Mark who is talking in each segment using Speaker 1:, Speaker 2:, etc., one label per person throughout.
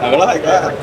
Speaker 1: अगला है क्या?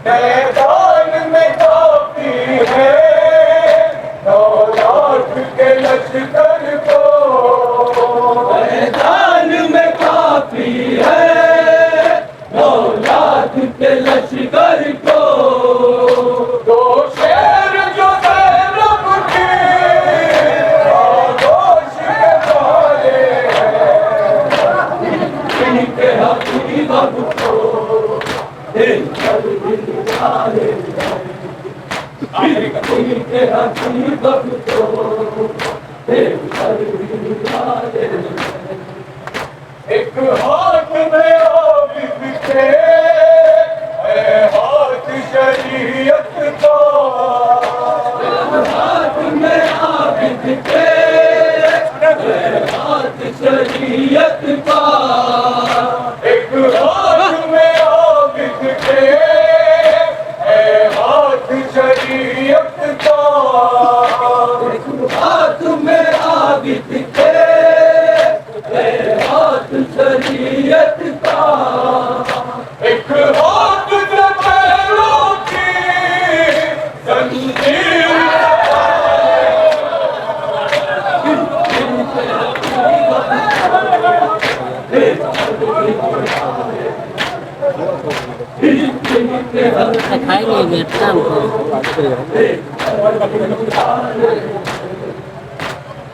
Speaker 1: मैदान में काफी है 9 लाख के लश्कर को,
Speaker 2: मैदान में काफी है 9 लाख के लश्कर को।
Speaker 1: दो शेर जो ज़ैनब की आगोश के वाले
Speaker 2: इनके हकीम को इनके हकीम को
Speaker 1: एक हाथ में आबिद थे हाथ शरीयत का,
Speaker 2: हाथ में आबिद थे हाथ शरीयत का।
Speaker 1: एक हाथ में आबिद थे हाथ शरीयत का,
Speaker 2: हाथ में आबिद थे हाथ शरीयत का।
Speaker 1: एक हाथ में पैरों की जंजीर,
Speaker 3: खाएंगे वियतनाम को।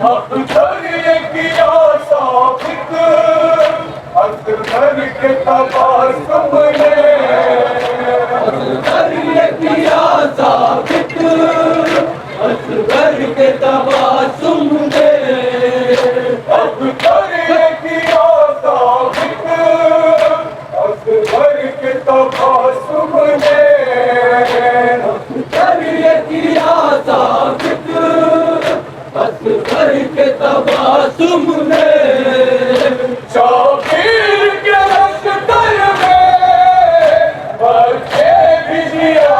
Speaker 1: अक्सर ये किया साबित असगर के तबासुम ने,
Speaker 2: असगर ये किया साबित असगर के तबासुम ने।
Speaker 1: अक्सर ये किया साबित असगर के तबासुम ने,
Speaker 2: असगर ये किया साबित असगर के तबासुम ने।
Speaker 1: शाबीर के लश्कर में बच्चे भी जिया,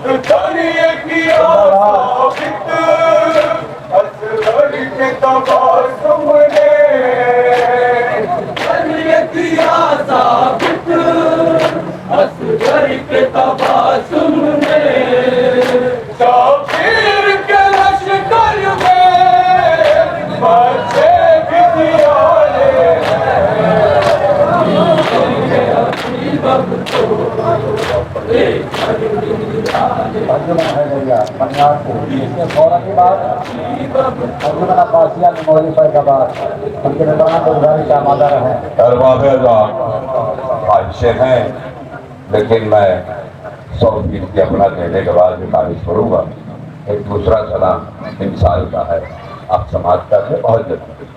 Speaker 1: अक्सर ये किया साबित असगर के तबासुम ने,
Speaker 2: असगर ये किया साबित असगर के तबासुम ने।
Speaker 1: शाबीर के लश्कर में बच्चे भी जियाले,
Speaker 4: अर्जुमन है भैया बनियादपुर। इसके फौरन के बाद अर्जुमन अब्बासिया में मौली फैजाबाद उनके निगरान गुजारी का आमादा रहे।
Speaker 5: अच्छे हैं, लेकिन मैं 100% अपना कहने के बाद भी खारिज करूँगा। एक दूसरा सलाम इंसान का है, आप समाज का है, बहुत जरूरी।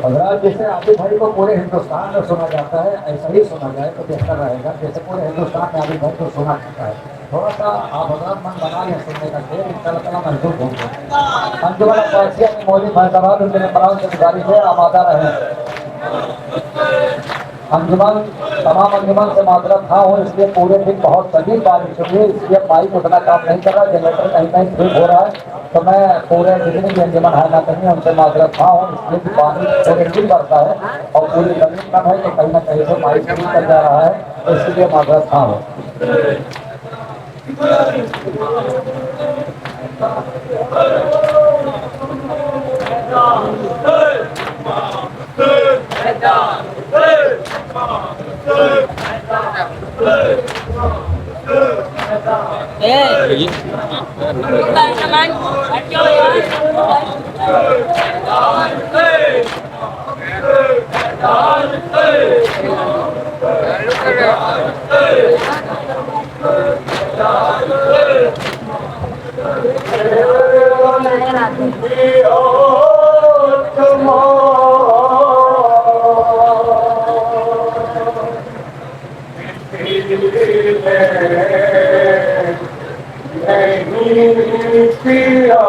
Speaker 4: हजरात, जैसे आबिद भाई को पूरे हिंदुस्तान में सुना जाता है, ऐसा ही सुना जाए तो बेहतर रहेगा। जैसे पूरे हिंदुस्तान में आबिद भाई को सुना जाता है, थोड़ा सा आप हजरात मन बना लें सुनने का, शेर इंशाअल्लाह महसूस होंगे। अंजुमन अब्बासिया में मौली फैजाबाद उनके निगरान से गुजारिश है आमादा रहे। अंजुमन तमाम अंजुमन से माजरत था हूँ, इसलिए पूरे दिन बहुत शदीद बारिश हुई है, इसलिए माइक उतना काम नहीं कर रहा, जनरेटर कहीं कहीं ठीक हो रहा है। तो मैं पूरे जितनी भी अंजुमन है ना कहीं उनसे माजरत था हूँ, इसलिए भी पानी पूरे दिन बढ़ता है और पूरी जमीन कम है, तो कहीं ना कहीं से माइक ठीक कर जा रहा है, तो इसलिए माजरत था हूँ।
Speaker 1: पिया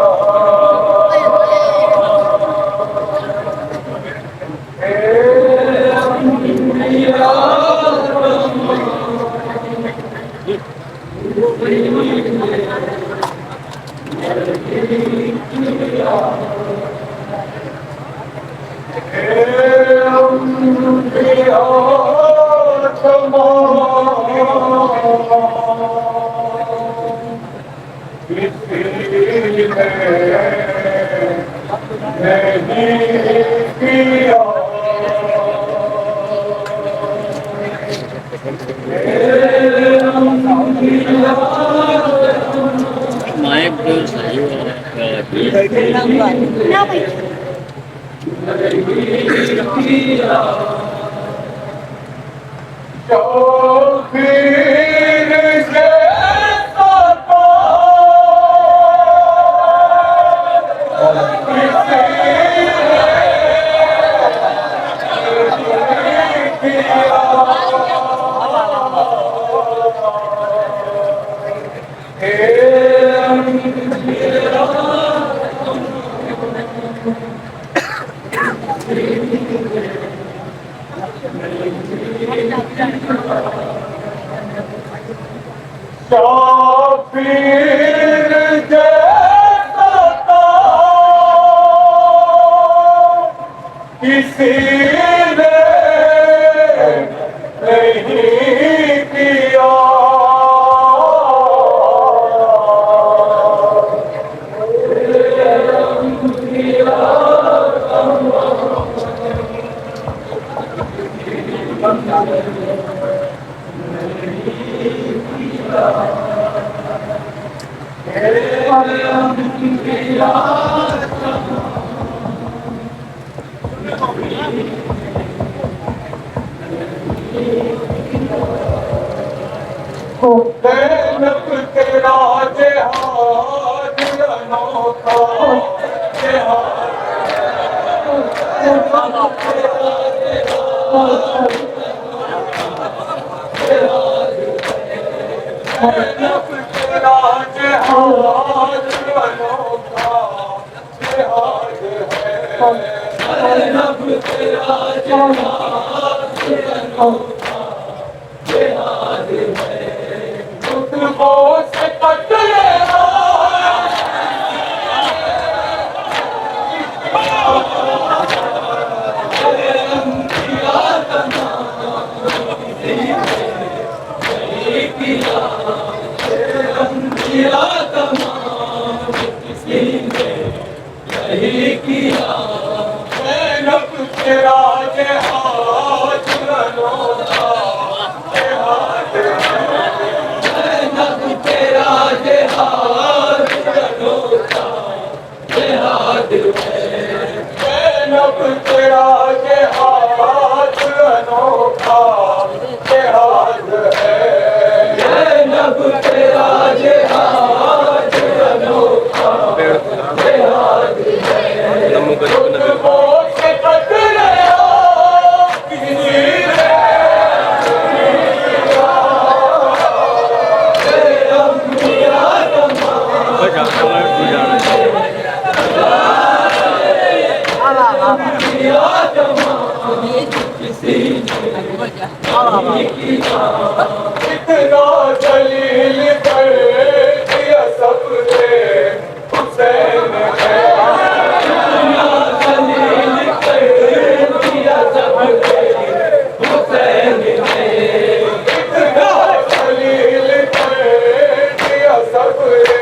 Speaker 3: My bills are you
Speaker 1: किसी ने नहीं किया मेहनत तेरा जिहाद अनोखा मेहनत तेरा जिहाद अनोखा जिहाद से कट लेना मेहनत तेरा जिहाद अनोखा जिहाद मेहनत तेरा जिहाद अनोखा जिहाद है मेहनत तेरा जिहाद अनोखा जिहाद है तुझको से कट लिया किसी ने इतना जलील कर दिया सबने हुसैन है जलील कर दिया सबने हुसैन है इतना जलील कर दिया सबने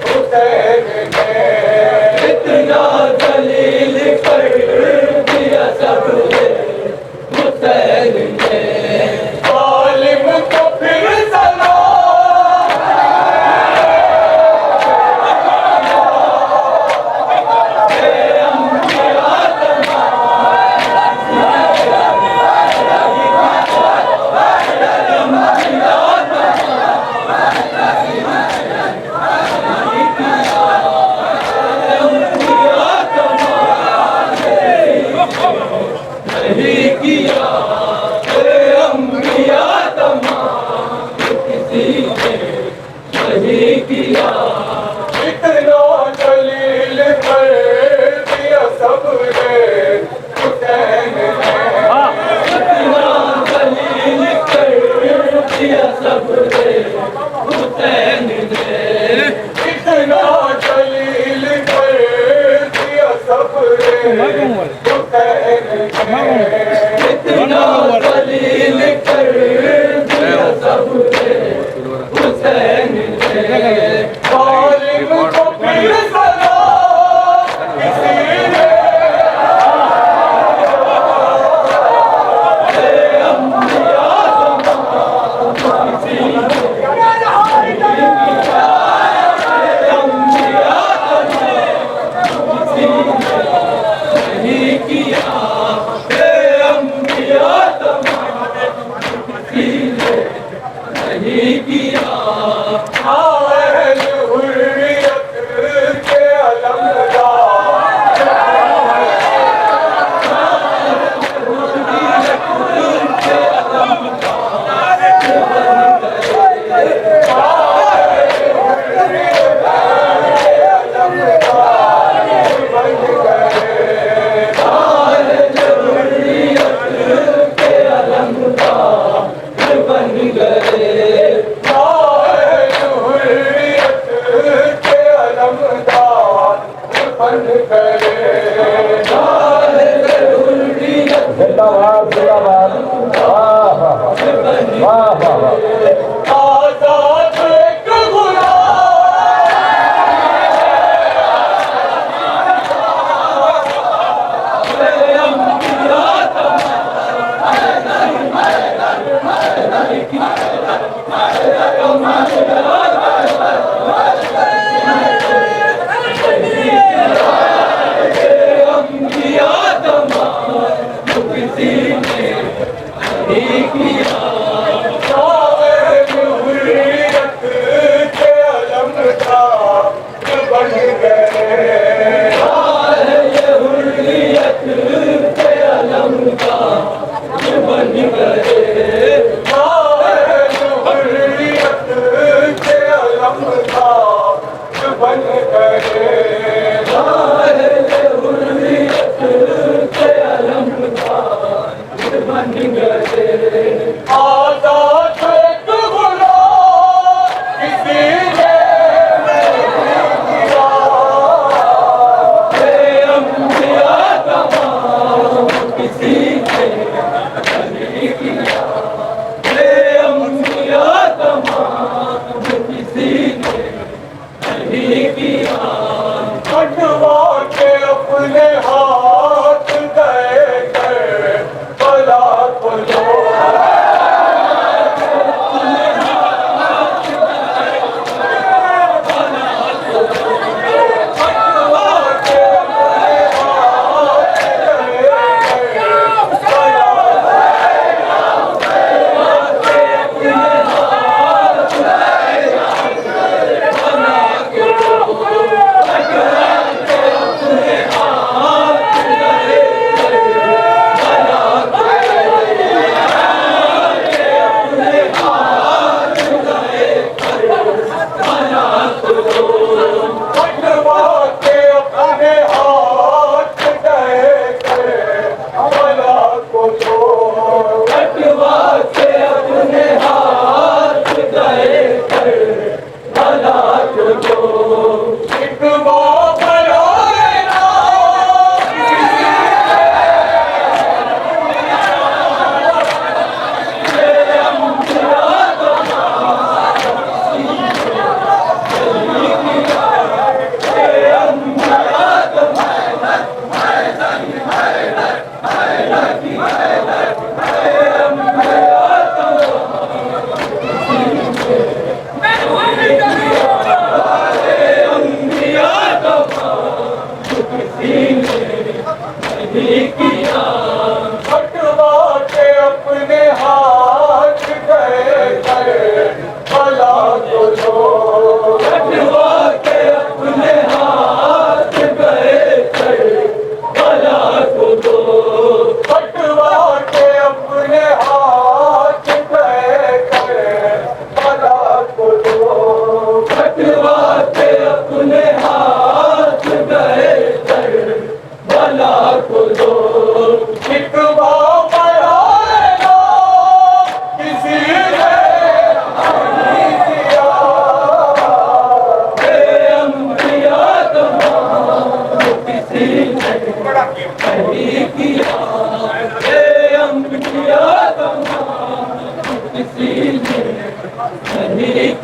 Speaker 1: हुसैन है इतना जलील कर दिया सबने हुसैन है आलिम
Speaker 2: इतना जलील कर दिया सबने हुसैन ने
Speaker 1: जालिम को फिर सलाम किसी ने
Speaker 2: नहीं किया हे अंबिया नहीं किया
Speaker 1: अहल हुर्रियत के अलमदार
Speaker 2: बन गए
Speaker 1: अहल हुर्रियत के अलमदार बन गए
Speaker 4: जिंदाबाद जिंदाबाद वाह वाह वाह वाह वाह
Speaker 1: आजाद एक गुलाम अहल हुर्रियत के अलमदार बन गए
Speaker 2: हुर्रियत के अलमदार बन गए
Speaker 1: अहल हुर्रियत के अलमदार बन गए
Speaker 2: हुर्रियत के अलमदार बन गए
Speaker 1: आजाद एक गुलाम किसी ने नहीं किया
Speaker 2: हे अंबिया तमाम किसी ने नहीं किया हे अंबिया तमाम किसी ने नहीं किया
Speaker 1: कटवा के अपने हाथ गए कर बला को लो कटवा के अपने हाथ गए कर बला को लो
Speaker 2: कटवा के अपने हाथ गए कर भला को
Speaker 1: शिकवा बनाए ना
Speaker 2: अंबिया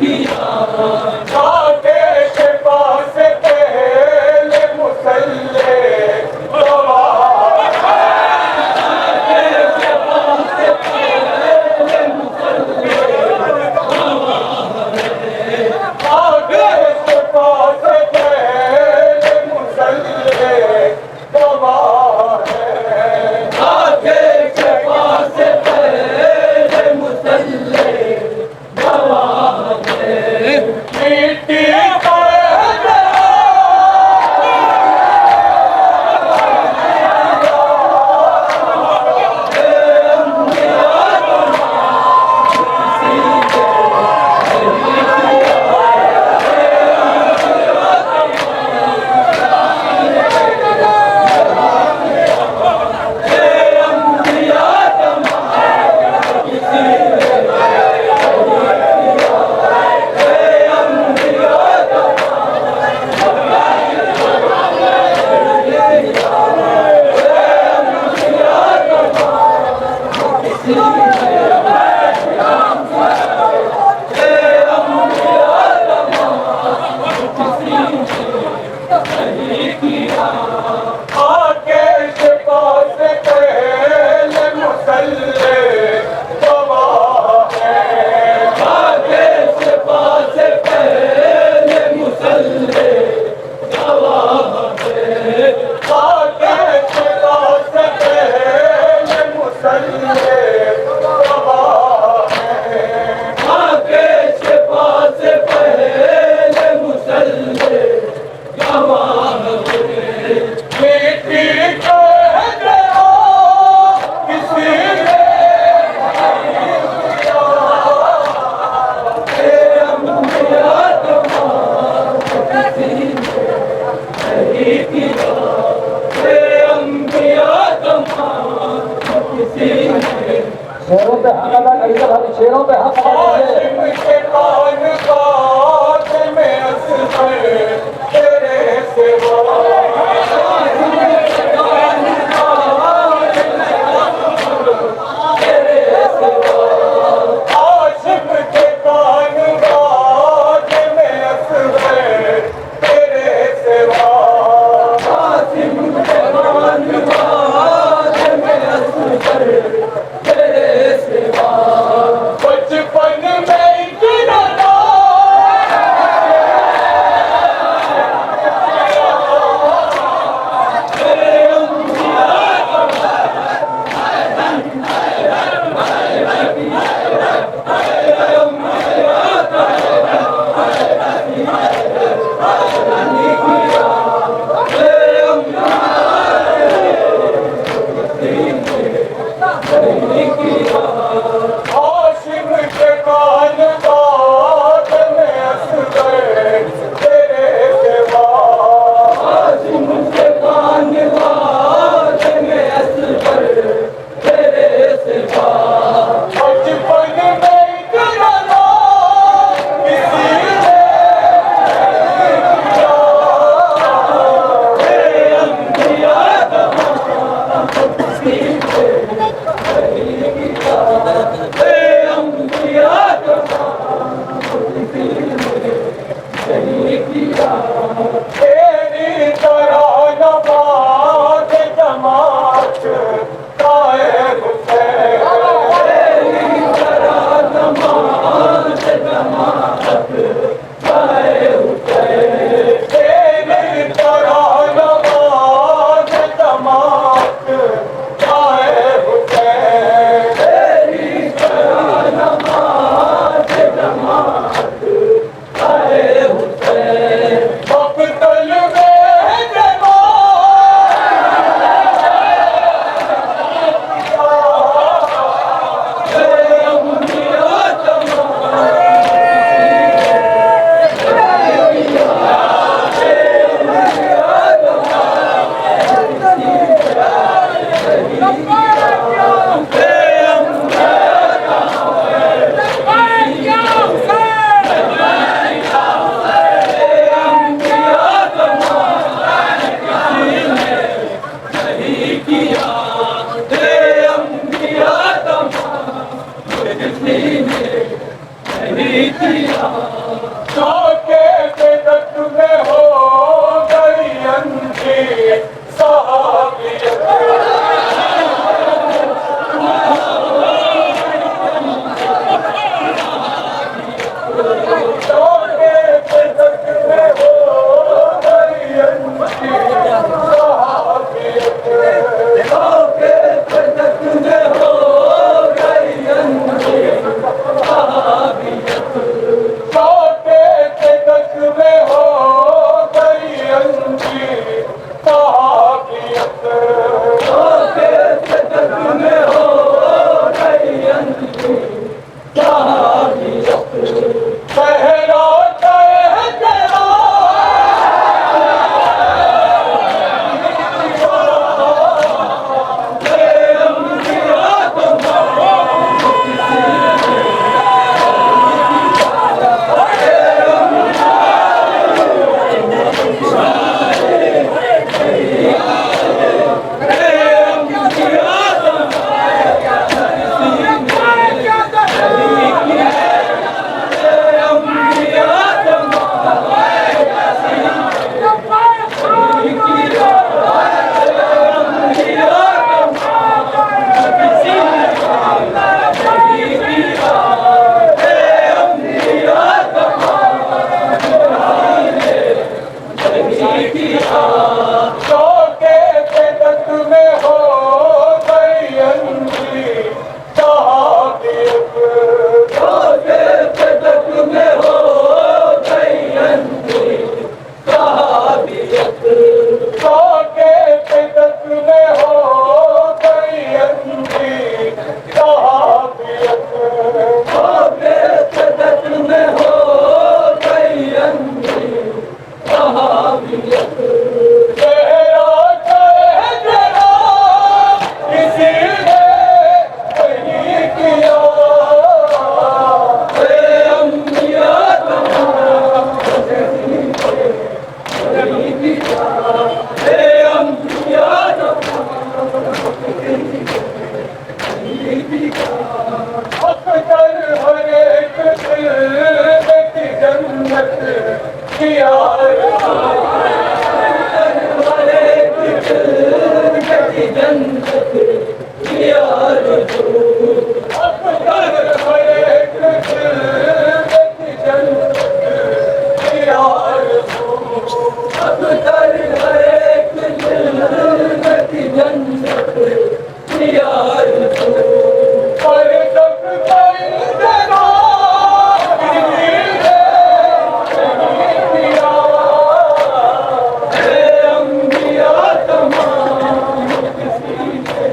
Speaker 2: किया
Speaker 1: काके के पास पहले मुसल्ले काके के पास पहले मुसल्ले गवाह है
Speaker 2: आगे के पास पहले मुसल्ले गवाह है
Speaker 1: मिट्टी पर आके के पास पहले मुसल्ले गवाह है
Speaker 2: आगे के पास पहले मुसल्ले गवाह है
Speaker 1: काके के पास पहले मुसल्ले गवाह है
Speaker 2: आगे के पास पहले मुसल्ले गवाह है
Speaker 1: मिट्टी कह गया किसी ने
Speaker 4: शेरों पे हक अदा करिए भाई, शेरों पे हक अदा करिए।
Speaker 1: आशिम के कान बात में असफर तेरे सिवा आशिम के कान बात में असफर तेरे सिवा बचपन में गिरा आशिम के कान बात में असफर तेरे सिवा बचपन में गिरा किसी ने तेरी तरह नवाज जमात ताए हुसैन तेरी तरह नवाज जमात ताए हुसैन मक्तल शौके फिदक में हो गई अंधी सहाबियत
Speaker 2: शौके फिदक में हो गई अंधी सहाबियत
Speaker 1: शौके फिदक में हो गई अंधी सहाबियत
Speaker 2: शौके फिदक में हो गई अंधी सहाबियत
Speaker 1: तेरा चेहरा किसी ने नहीं किया
Speaker 2: अंबिया
Speaker 1: अख्तर हर एक दिल में की जन्नत किया
Speaker 2: जन्नत किया
Speaker 1: अख्तर हर एक दिल में की जन्नत किया
Speaker 2: अख्तर हर एक दिल की जन्नत किया
Speaker 1: पर जब कोई जरा किसी ने नहीं किया
Speaker 2: अंबिया तमाम किसी ने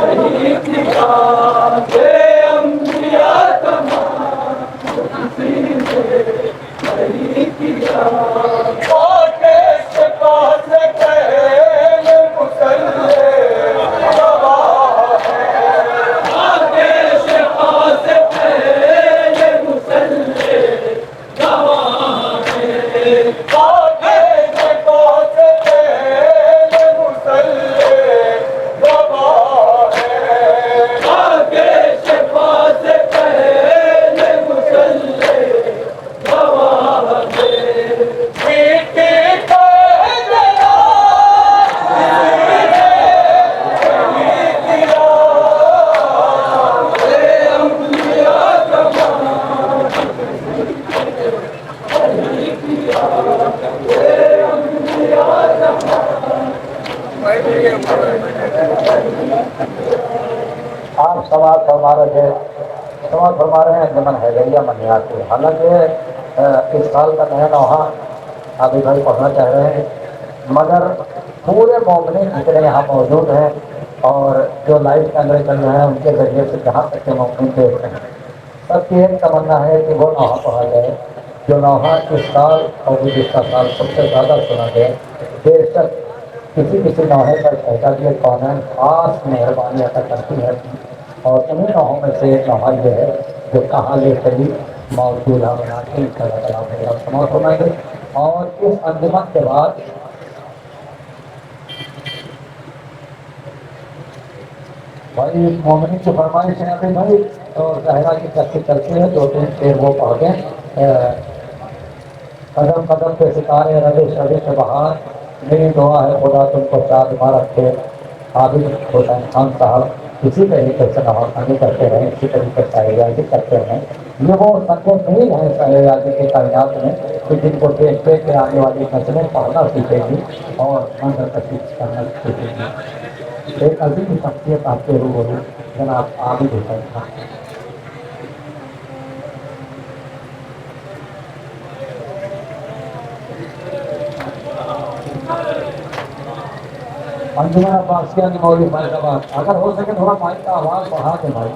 Speaker 2: नहीं किया अंबिया तमाम किसी ने नहीं किया
Speaker 1: आके से पास पहले मुसल्ले गवाह
Speaker 2: आगे से पास पहले मुसल्ले गवाह है
Speaker 1: आके से पास पहले मुसल्ले गवाह
Speaker 2: आगे से पास पहले मुसल्ले गवाह है
Speaker 1: मीठी कहना किसी ने नहीं किया
Speaker 2: अंबिया तमाम
Speaker 4: आप समाज फरमा रहे हैं अंजमन हैदरिया मनिया के। हालांकि इस साल का नया नौहा अभी भाई पढ़ना चाह रहे हैं, मगर पूरे मोमिन जितने यहाँ मौजूद हैं और जो लाइव कैमरे चल रहे हैं उनके जरिए से जहाँ तक के मोमिन देख रहे हैं, सबकी एक तमन्ना है कि वो नौहा पढ़ा जाए जो नौहा इस साल और गुज़िश्ता साल सबसे ज़्यादा सुना गया। बेशक किसी किसी नौहे पर शहजादियत कौनैन खास मेहरबानी अदा करती है और उन्हीं नौहों में से एक नौहा ये है जो कहाँ ले चली मौजूदा बना के इसका मेरा समाप्त होनाएंगे। और इस अंजुमन के बाद भाई मोमिनी की फरमाइश है अभी भाई, तो जहरा की कच्ची चलती है, 2-3 शेर वो पढ़ दें। कदम कदम पे सितारे रविश रविश बहार, मेरी दुआ है खुदा तुमको चाँद मार रखे। आबिद हुसैन खान साहब इसी तरीके से नवाखानी करते रहे, इसी तरीके से शायराजी करते रहे। ये वो संगत नहीं है शायराजी के कायनात में कि जिनको देख देख के आने वाली नस्लें पढ़ना सीखेगी और मंजर तकलीफ करना सीखेगी। एक अजीब शख्सियत आपके रूबरू जनाब आबिद हुसैन खान। अंजुमन अब्बासिया की मौलवी फैसलाबाद, अगर हो सके थोड़ा माइक का आवाज़ बढ़ा के भाई।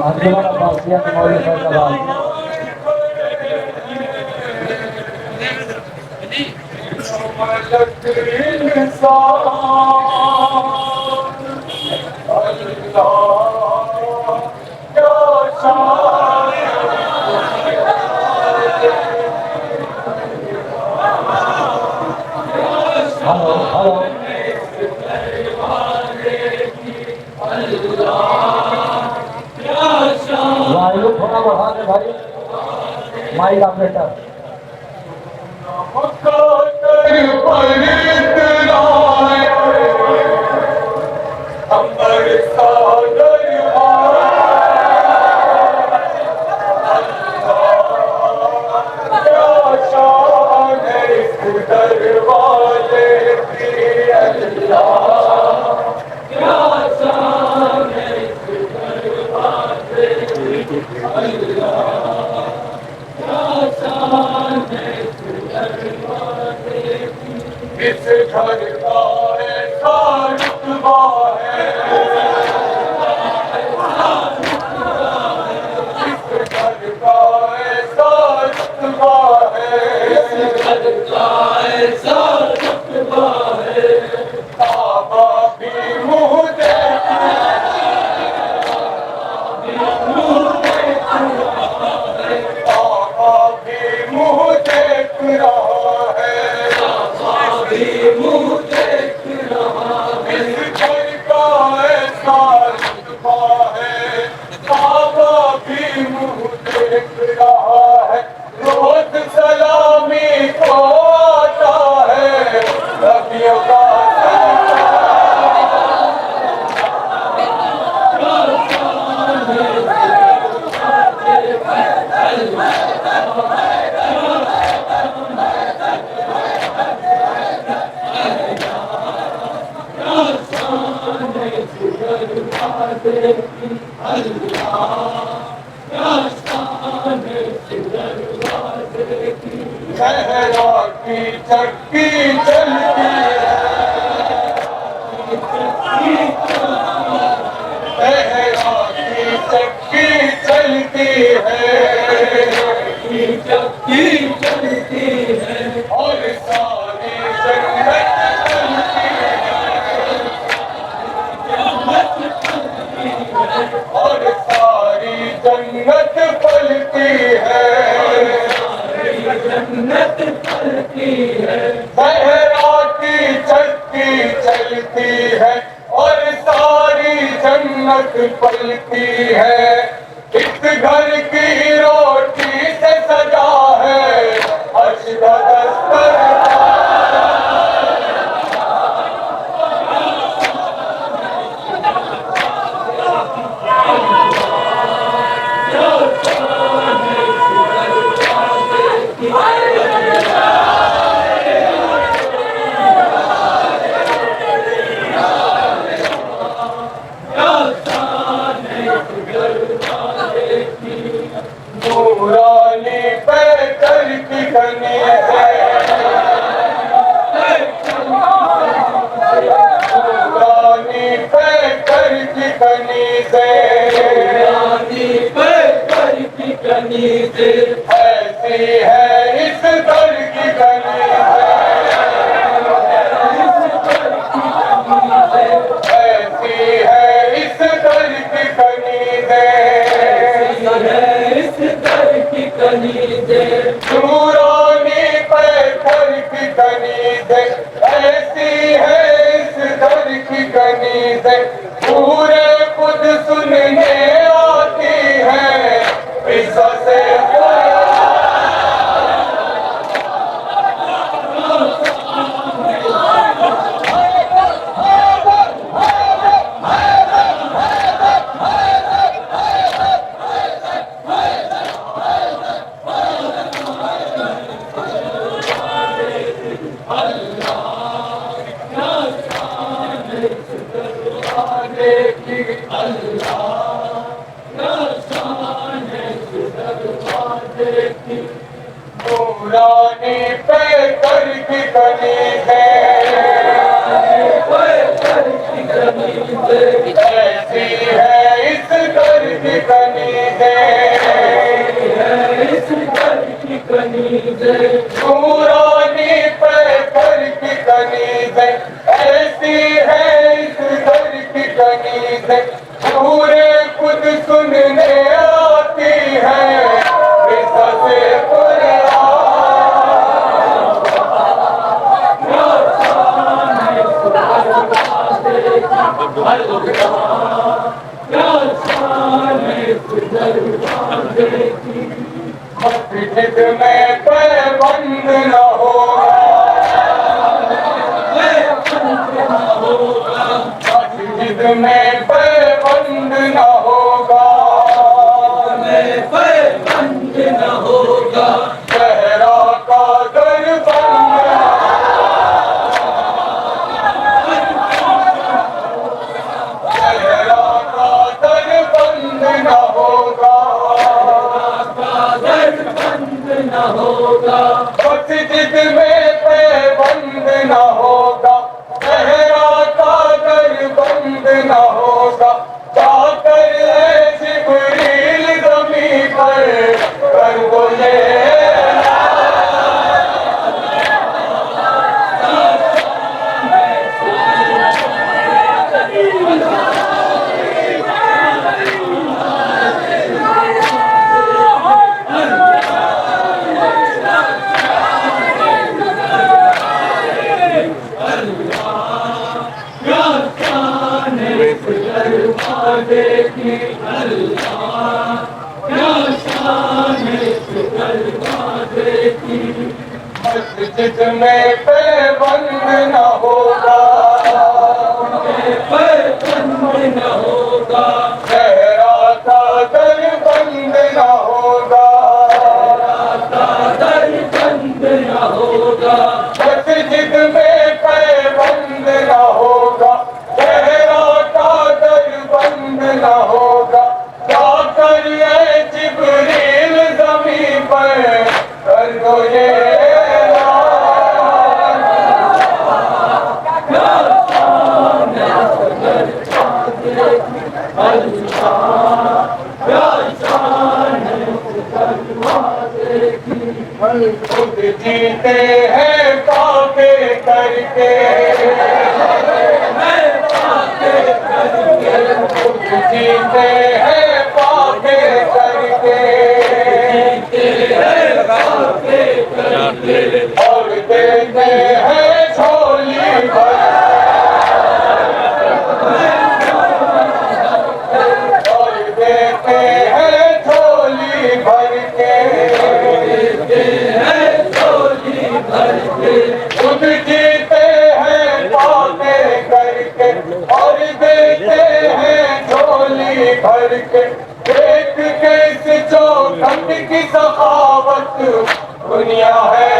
Speaker 4: अंजुमन अब्बासिया की मौलवी फैसलाबाद। हेलो हेलो वायु थोड़ा बढ़ा दे भाई, माइक ऑपरेटर।
Speaker 1: शान है इस घर का ऐसा रुतबा है, इस घर का ऐसा रुतबा है, काबा भी मुँह काबा भी मुँह देख रहा है, इस घर का ऐसा रुतबा है, काबा भी मुँह देख रहा है, रोज सलामी को आता है, नबियों का सहरा की चक्की चलती है, सहरा की चक्की चलती है, और सारी जन्नत चलती है, और सारी जन्नत पलती है, सहरा की चक्की चलती है और सारी जन्नत पलती है, इस घर की रोटी से सजा है अर्श का दस्तरखान। नूरानी पैकर की कनी से, नूरानी पैकर की कनी से, ऐसी है इस घर की कनी से, ऐसी है इस घर की कनी से, नूरानी पैकर की कनी से, ऐसी है इस घर की कनी से, पूरे खुद सुनने आती है पिसा से नूरानी पैकर की कनी से, ऐसी है इस घर की कनी से, नूरानी पैकर की कनी से, ऐसी है इस घर की कनी से, पूरे खुद सुनने आती है पिसा से मस्जिद में पैबंद न होगा, मस्जिद में पैबंद न होगा, सहरा का दर बंद, सहरा का दर बंद न होगा,
Speaker 2: होगा
Speaker 1: मस्जिद में पैबंद न होगा, सहरा का दर बंद न होगा, जाकर ऐ जिब्रील ज़मीं पर कर दो ये मस्जिद में पैबंद न होगा,
Speaker 2: पैबंद न होगा,
Speaker 1: सहरा का दर बंद न होगा,
Speaker 2: दर बंद न होगा,
Speaker 1: मस्जिद में पैबंद न होगा, सहरा का दर बंद न होगा, जाकर ऐ जिब्रील ज़मीं पर कर दो ये खुद जीते हैं पाके करके, खुद जीते हैं पाके करके, और देते हैं झोली भर, और देते हैं झोली भर के, खुद जीते हैं पाके करके, और देते हैं झोली भर के, एक कैसे चौखट की सखावत दुनिया है।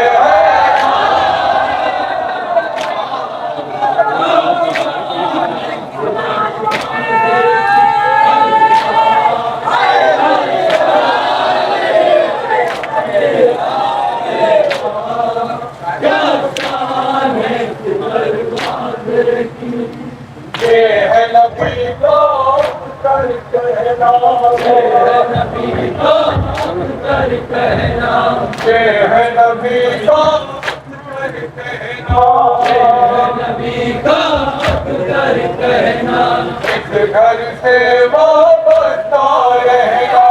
Speaker 1: ये है नबी का कर कहना, ये है नबी का कर कहना, ये है नबी का कर कहना, ये है नबी का कर कहना, इस घर से वापस ना रहना,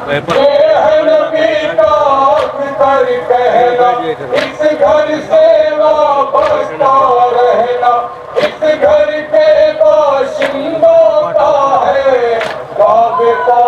Speaker 1: ये है नबी का कर कहना, इस घर से वापस ना रहना, इस घर के बाशिंदों का है काबे का